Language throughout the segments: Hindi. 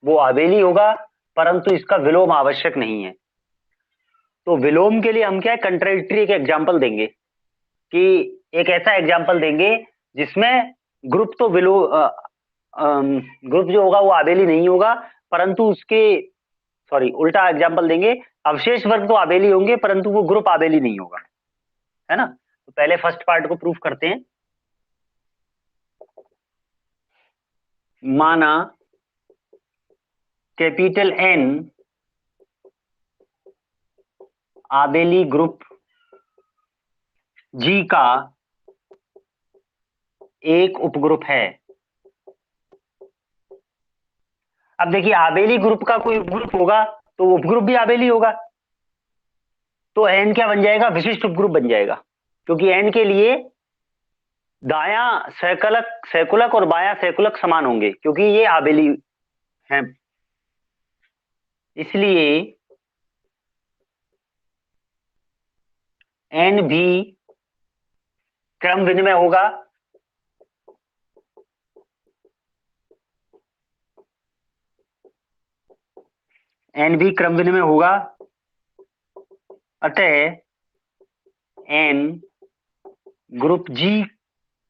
वो आबेली होगा, परंतु इसका विलोम आवश्यक नहीं है। तो विलोम के लिए हम क्या है, कंट्राडिक्टरी एक एग्जाम्पल देंगे, कि एक ऐसा एग्जाम्पल देंगे जिसमें ग्रुप तो ग्रुप जो होगा वो आबेली नहीं होगा, परंतु उसके, सॉरी उल्टा एग्जाम्पल देंगे, अवशेष वर्ग तो आबेली होंगे परंतु वो ग्रुप आबेली नहीं होगा, है ना। तो पहले फर्स्ट पार्ट को प्रूफ करते हैं। माना कैपिटल एन आबेली ग्रुप जी का एक उपग्रुप है। अब देखिए, आबेली ग्रुप का कोई उपग्रुप होगा तो उपग्रुप भी आबेली होगा, तो एन क्या बन जाएगा, विशिष्ट उपग्रुप बन जाएगा, क्योंकि एन के लिए दायां सैकलक सैकुलक और बायां सैकुलक समान होंगे, क्योंकि ये आबेली हैं। इसलिए एन भी क्रम विनिमय होगा, एन भी क्रम विनिमय होगा, अतः एन ग्रुप जी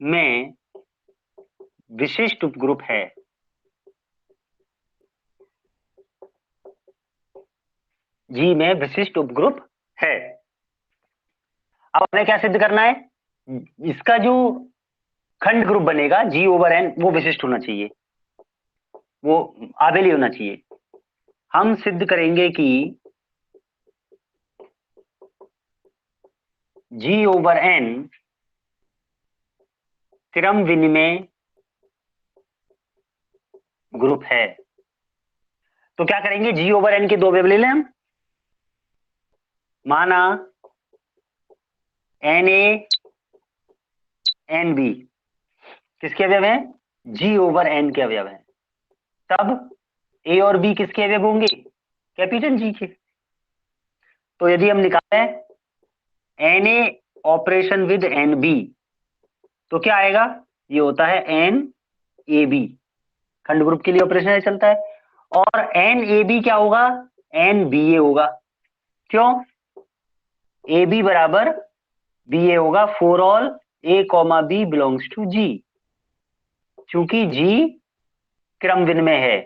में विशिष्ट उपग्रुप है। जी में विशिष्ट उपग्रुप है। अब हमें क्या सिद्ध करना है, इसका जो खंड ग्रुप बनेगा जी ओवर एन वो विशिष्ट होना चाहिए, वो आबेली होना चाहिए। हम सिद्ध करेंगे कि जी ओवर एन क्रम विनिमय ग्रुप है। तो क्या करेंगे, जी ओवर एन के दो अवयव ले लें हम। माना एन ए एन बी किसके अवयव हैं, जी ओवर एन के अवयव हैं, तब ए और बी किसके अवयव होंगे, कैपिटल जी के। तो यदि हम निकालें N A operation with N B, तो क्या आएगा, ये होता है एन ए बी, खंड ग्रुप के लिए ऑपरेशन चलता है। और एन ए बी क्या होगा, एन बी ए होगा। क्यों, ए बी बराबर बी ए होगा for all A comma B belongs to G, चूंकि जी क्रम विनिमय है।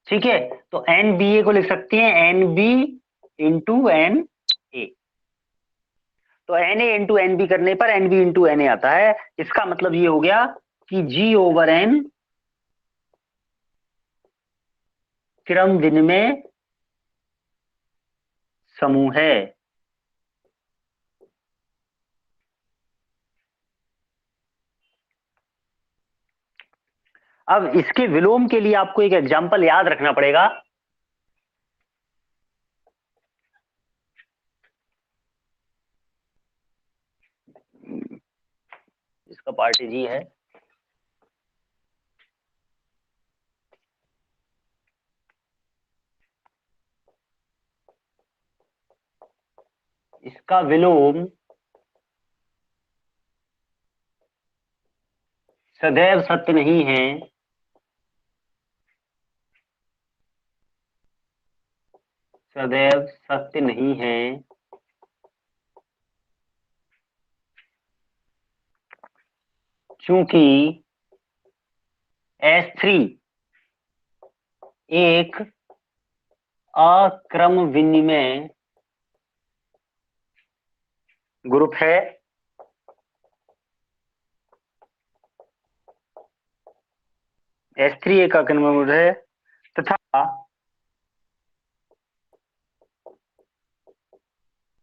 ठीक है, तो एन बी ए को लिख सकते हैं N B into N A. तो N A into N B करने पर N B into N A आता है। इसका मतलब ये हो गया कि जी ओवर एन क्रम विनिमय समूह है। अब इसके विलोम के लिए आपको एक एग्जाम्पल याद रखना पड़ेगा। इसका पार्टी जी है, इसका विलोम सदैव सत्य नहीं है, सदैव सत्य नहीं है, क्योंकि S3 एक अक्रम विनिमय ग्रुप है, S3 एक अक्रम ग्रुप है, तथा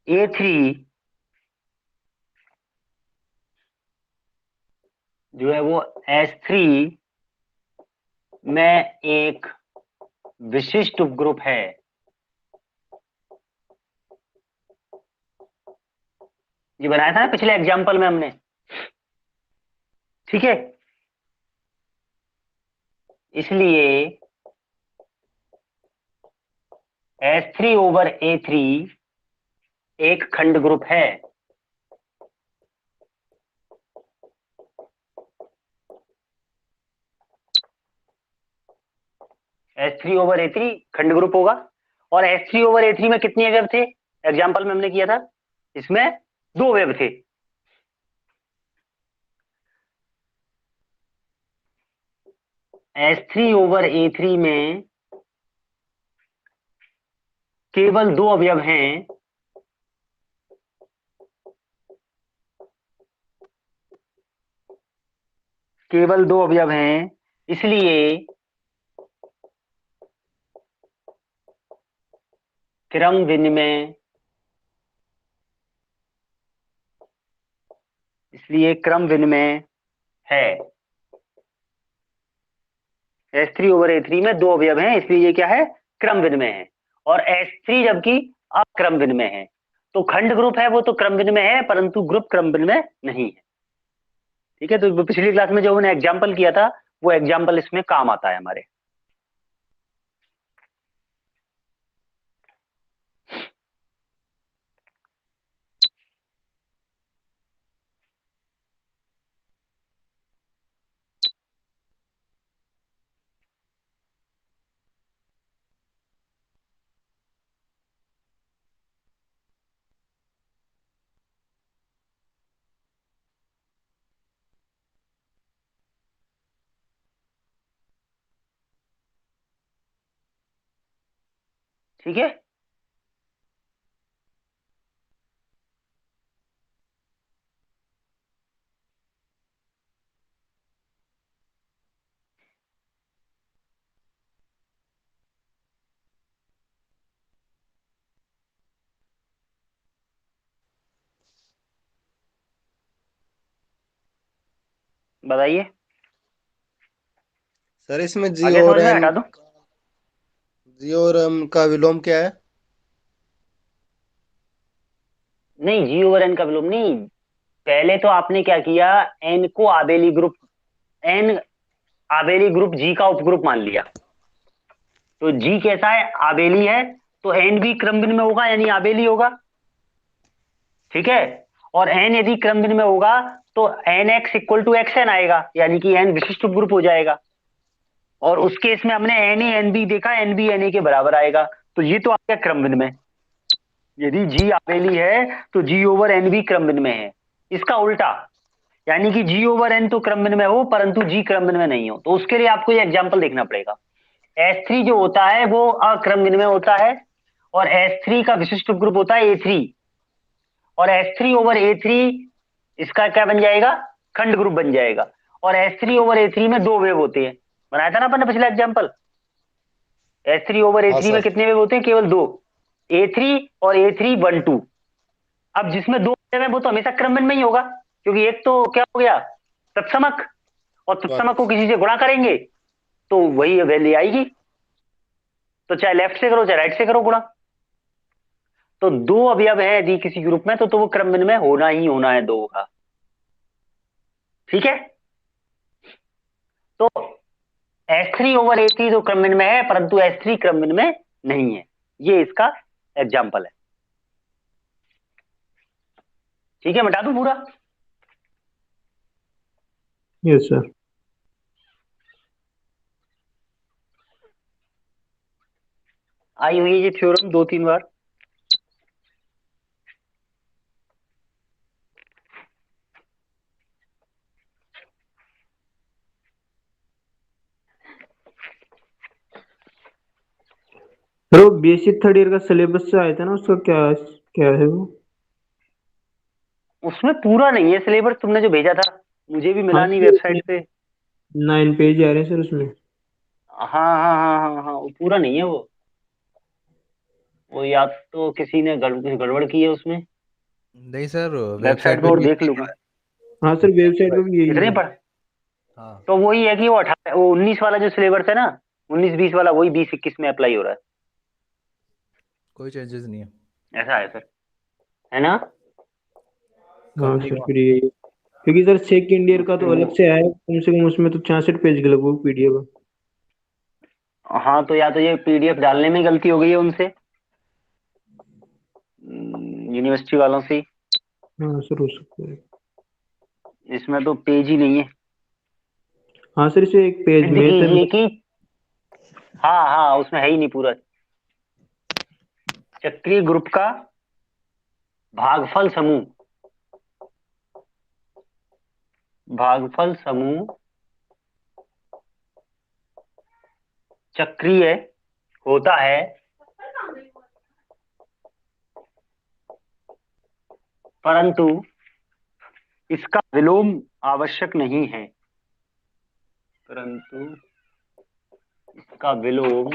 A3 जो है वो S3 में एक विशिष्ट उपग्रुप है। ये बनाया था ना पिछले एग्जाम्पल में हमने, ठीक है। इसलिए S3 ओवर A3 एक खंड ग्रुप है। H3/A3 खंड ग्रुप होगा। और H3/A3 में कितने अवयव थे? एग्जाम्पल में हमने किया था, इसमें 2 अवयव थे। H3/A3 में केवल 2 अवयव हैं, केवल 2 अवयव हैं, इसलिए क्रम विनिमय, इसलिए क्रम विनिमय है। H3/A3 में 2 अवयव हैं, इसलिए ये क्या है? क्रम विनिमय है। और H3 जबकि अक्रम विनिमय है। तो खंड ग्रुप है वो तो क्रम विनिमय है, परंतु ग्रुप क्रम विनिमय नहीं है। ठीक है, तो पिछली क्लास में जो उन्होंने एग्जाम्पल किया था, वो एग्जाम्पल इसमें काम आता है हमारे। ठीक है, बताइए। सर इसमें जी आगे और समझ में एन, हटा दो। जी और एम का विलोम क्या है? नहीं, G/N का विलोम नहीं। पहले तो आपने क्या किया, एन को आबेली ग्रुप, एन आबेली ग्रुप जी का उपग्रुप मान लिया। तो जी कैसा है? आबेली है। तो एन भी क्रम विनिमय होगा, यानी आबेली होगा। ठीक है। और एन यदि क्रम विनिमय होगा तो N X equal to X N आएगा, यानी कि एन विशिष्ट उपग्रुप हो जाएगा। और उस केस में हमने एन ए एन बी देखा, एन बी एन ए के बराबर आएगा। तो ये तो आ गया क्रम विनिमय। यदि जी आबेली है तो G/N भी क्रम विनिमय है। इसका उल्टा, यानी कि G/N तो क्रम विनिमय हो परंतु जी क्रम विनिमय नहीं हो, तो उसके लिए आपको ये एग्जाम्पल देखना पड़ेगा। S3 जो होता है वो अक्रम विनिमय होता है, और S3 का विशिष्ट ग्रुप होता है A3। और H3/A3 इसका क्या बन जाएगा? खंड ग्रुप बन जाएगा। और H3/A3 में 2 वेव होते हैं, बनाया था ना अपन ने पिछला एग्जाम्पल। हाँ H3/A3 में सर। कितने वेव होते हैं? केवल 2, A3 और A312। अब जिसमें 2 वेव है वो तो हमेशा क्रमबद्ध में ही होगा, क्योंकि एक तो क्या हो गया? तत्समक। और तत्समक को किसी से गुणा करेंगे तो वही वैल्यू आएगी। तो चाहे लेफ्ट से करो चाहे राइट से करो गुणा। तो 2 अवयव है यदि किसी ग्रुप में तो वो क्रमबद्ध में होना ही होना है, 2 का। ठीक है। तो S3/A3 तो क्रमबद्ध में है, परंतु S3 क्रमबद्ध में नहीं है। ये इसका एग्जाम्पल है। ठीक है, मिटा दूं पूरा? Yes sir. आई हुई है ये थ्योरम 2-3 बार। सर वो बेसिक थर्ड ईयर का सिलेबस से आया था ना, उसका क्या क्या है वो? उसमें पूरा नहीं है सिलेबस, तुमने जो भेजा था मुझे भी हाँ मिला नहीं सर, उसमें वेबसाइट पे। 9 पेज आ रहे हैं सर उसमें। हाँ हाँ हाँ हाँ हाँ, वो पूरा नहीं है वो या तो किसी ने कुछ गड़बड़ की है उसमें। नहीं सर, वेबसाइट वेबसाइट पे पे और भी देख इतना ही लूंगा। है। हाँ सर, वेबसाइट पे भी यही इतने है। पढ़। हाँ, तो वही है कि वो 19 वाला जो सिलेबस है ना, 19-20 वाला, वही 20-21 में अप्लाई हो रहा कोई चेंजेस नहीं है। है। ऐसा है सर, है ना? हाँ कंपनी सर, का। फिर यही है। क्योंकि सर सेकेंड ईयर का तो अलग से आया है, कम से कम उसमें तो 66 पेज का लगभग PDF। हाँ, तो या तो ये PDF डालने में गलती हो गई है उनसे, यूनिवर्सिटी वालों से ही। हाँ सर, हो सकता है। इसमें तो पेज ही नहीं है। हाँ सर, इसे एक पेज सिद्ध में सर। कीजिए कि हाँ हाँ, उसमें है ही नहीं पूरा। चक्रीय ग्रुप का भागफल समूह, भागफल समूह चक्रीय होता है, परंतु इसका विलोम आवश्यक नहीं है, परंतु इसका विलोम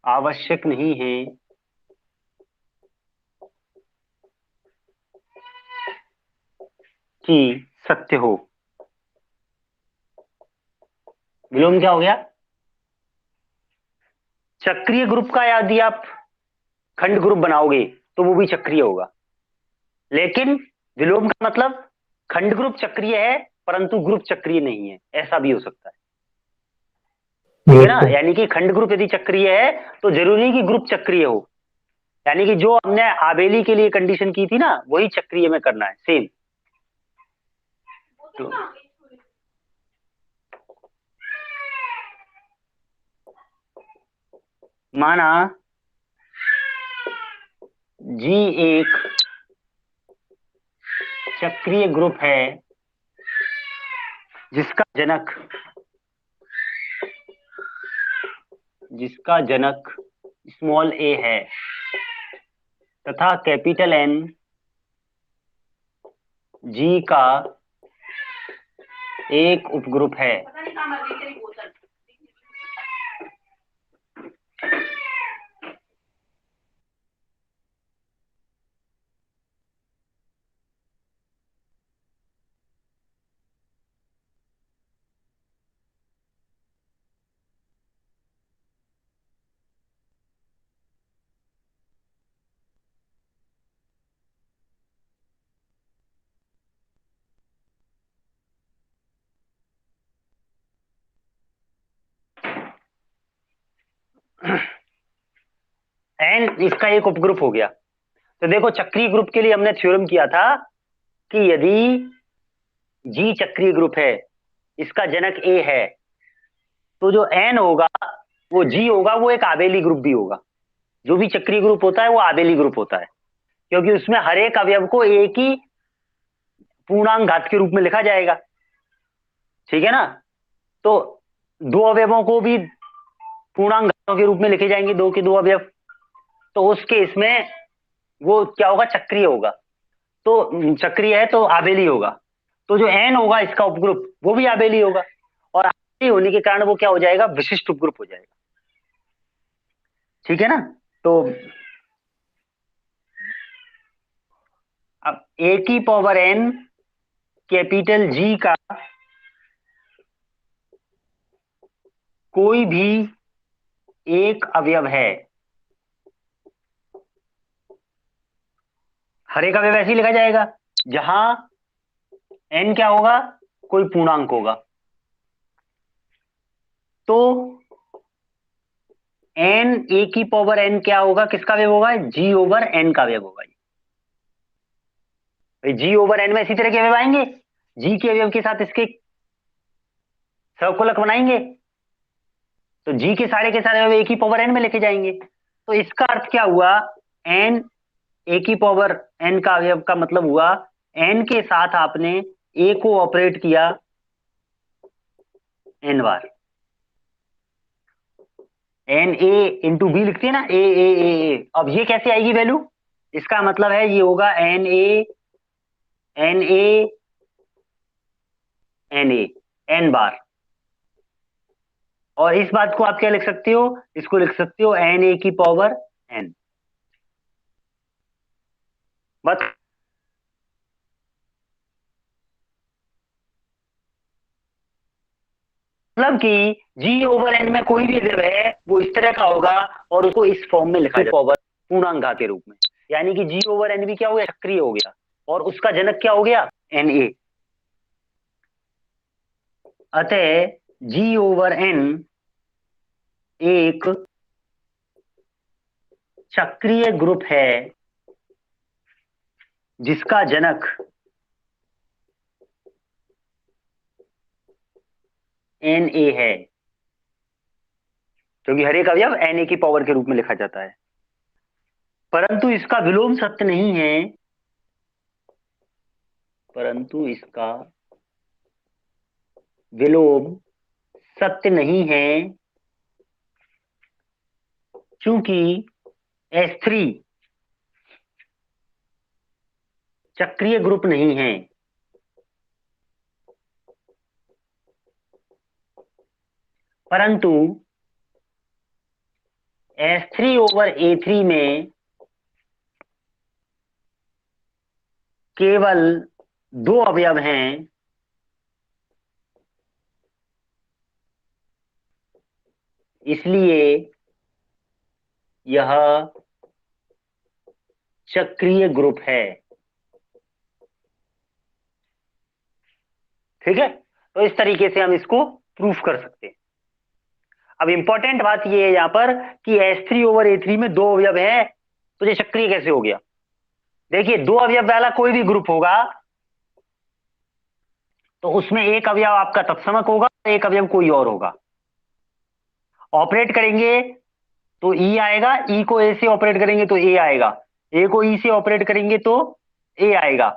आवश्यक नहीं है, कि सत्य हो। विलोम क्या हो गया? चक्रीय ग्रुप का यदि आप खंड ग्रुप बनाओगे तो वो भी चक्रीय होगा, लेकिन विलोम का मतलब खंड ग्रुप चक्रीय है परंतु ग्रुप चक्रीय नहीं है, ऐसा भी हो सकता है। ठीक है ना? यानी कि खंड ग्रुप यदि चक्रीय है तो जरूरी नहीं कि ग्रुप चक्रीय हो, यानी कि जो हमने आबेली के लिए कंडीशन की थी ना, वही चक्रीय में करना है, सेम। तो माना जी एक चक्रीय ग्रुप है जिसका जनक स्मॉल ए है तथा कैपिटल एन जी का एक उपग्रुप है, एन इसका एक उपग्रुप हो गया। तो देखो चक्रीय ग्रुप के लिए हमने थ्योरम किया था कि यदि जी चक्रीय ग्रुप है, इसका जनक ए है, तो जो एन होगा वो जी होगा, वो एक आबेली ग्रुप भी होगा। जो भी चक्रीय ग्रुप होता है वो आबेली ग्रुप होता है, क्योंकि उसमें हर एक अवयव को एक ही पूर्णांक घात के रूप में लिखा जाएगा। ठीक है ना? तो दो अवयवों को भी पूर्णांक घातों के रूप में लिखे जाएंगे, दो के दो अवयव। तो उस केस में वो क्या होगा? चक्रीय होगा। तो चक्रीय है तो आबेली होगा। तो जो एन होगा इसका उपग्रुप वो भी आबेली होगा, और आबेली होने के कारण वो क्या हो जाएगा? विशिष्ट उपग्रुप हो जाएगा। ठीक है ना? तो अब ए की पावर एन कैपिटल जी का कोई भी एक अवयव है, हर एक अवयव ऐसे ही लिखा जाएगा जहां एन क्या होगा? कोई पूर्णांक होगा। तो एन ए की पावर एन क्या होगा? किसका अवयव होगा? जी ओवर एन का अवयव होगा। जी ओवर एन में इसी तरह के अवयव आएंगे, जी के अवयव के साथ इसके सहकुलक बनाएंगे, तो जी के सारे अवयव एक ही पावर एन में लेके जाएंगे। तो इसका अर्थ क्या हुआ? एन ए की पावर एन का अवयव का मतलब हुआ एन के साथ आपने ए को ऑपरेट किया एन बार। एन ए इंटू बी लिखते हैं ना, ए। अब ये कैसे आएगी वैल्यू? इसका मतलब है ये होगा N A N A N A N बार। और इस बात को आप क्या लिख सकते हो? इसको लिख सकते हो एन ए की पावर एन। बस मतलब कि जी ओवर एन में कोई भी अवयव है वो इस तरह का होगा और उसको इस फॉर्म में लिखा जाए, पावर पूर्णांक घात के रूप में। यानी कि जी ओवर एन भी क्या हो गया? सक्रिय हो गया, और उसका जनक क्या हो गया? N A. अतः जी ओवर एन एक चक्रीय ग्रुप है जिसका जनक Na है, क्योंकि हर एक अवयव Na की पावर के रूप में लिखा जाता है, परंतु इसका विलोम सत्य नहीं है, परंतु इसका विलोम सत्य नहीं है, क्योंकि S3 चक्रीय ग्रुप नहीं है। परंतु S3 ओवर A3 में केवल 2 अवयव हैं, इसलिए यह चक्रीय ग्रुप है। ठीक है, तो इस तरीके से हम इसको प्रूफ कर सकते हैं। अब इंपॉर्टेंट बात यह है यहां पर कि S3 ओवर A3 में 2 अवयव है, तो ये चक्रीय कैसे हो गया? देखिए, 2 अवयव वाला कोई भी ग्रुप होगा तो उसमें एक अवयव आपका तत्समक होगा, एक अवयव कोई और होगा। ऑपरेट करेंगे तो E आएगा, E को A से ऑपरेट करेंगे तो A आएगा, A को E से ऑपरेट करेंगे तो A आएगा,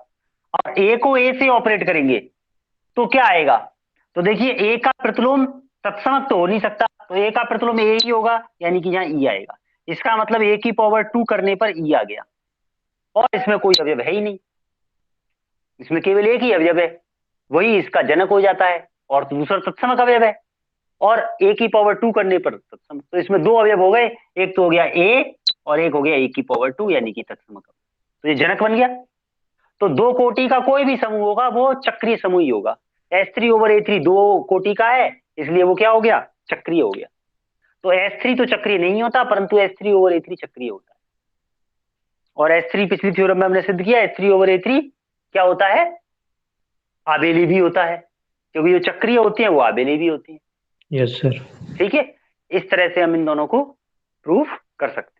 और A को A से ऑपरेट करेंगे तो क्या आएगा? तो देखिए, A का प्रतिलोम तत्समक तो हो नहीं सकता, तो A का प्रतिलोम A ही होगा, यानी कि यहाँ E आएगा। इसका मतलब A की पावर 2 करने पर E आ गया, और इसमें कोई अवयव है ही नहीं, इसमें केवल एक ही अवयव है, वही इसका जनक हो जाता है, और दूसरा तत्समक अवयव है, और A की पावर 2 करने पर तत्समक। तो इसमें 2 अवयव हो गए, एक तो हो गया A और एक हो गया A की पावर 2 यानी कि तत्समक। तो ये जनक बन गया। तो 2 कोटि का कोई भी समूह होगा वो चक्रीय समूह ही होगा। S3 ओवर A3 2 कोटि का है, इसलिए वो क्या हो गया? चक्रीय हो गया। तो S3 तो चक्रीय नहीं होता, परंतु S3 ओवर A3 चक्रीय होता है। और S3 पिछली थ्योरम में हमने सिद्ध किया, S3 ओवर A3 क्या होता है? आबेली भी होता है, क्योंकि जो चक्रीय होती है वो आबेली भी होती है। Yes sir. ठीक है, इस तरह से हम इन दोनों को प्रूफ कर सकते हैं।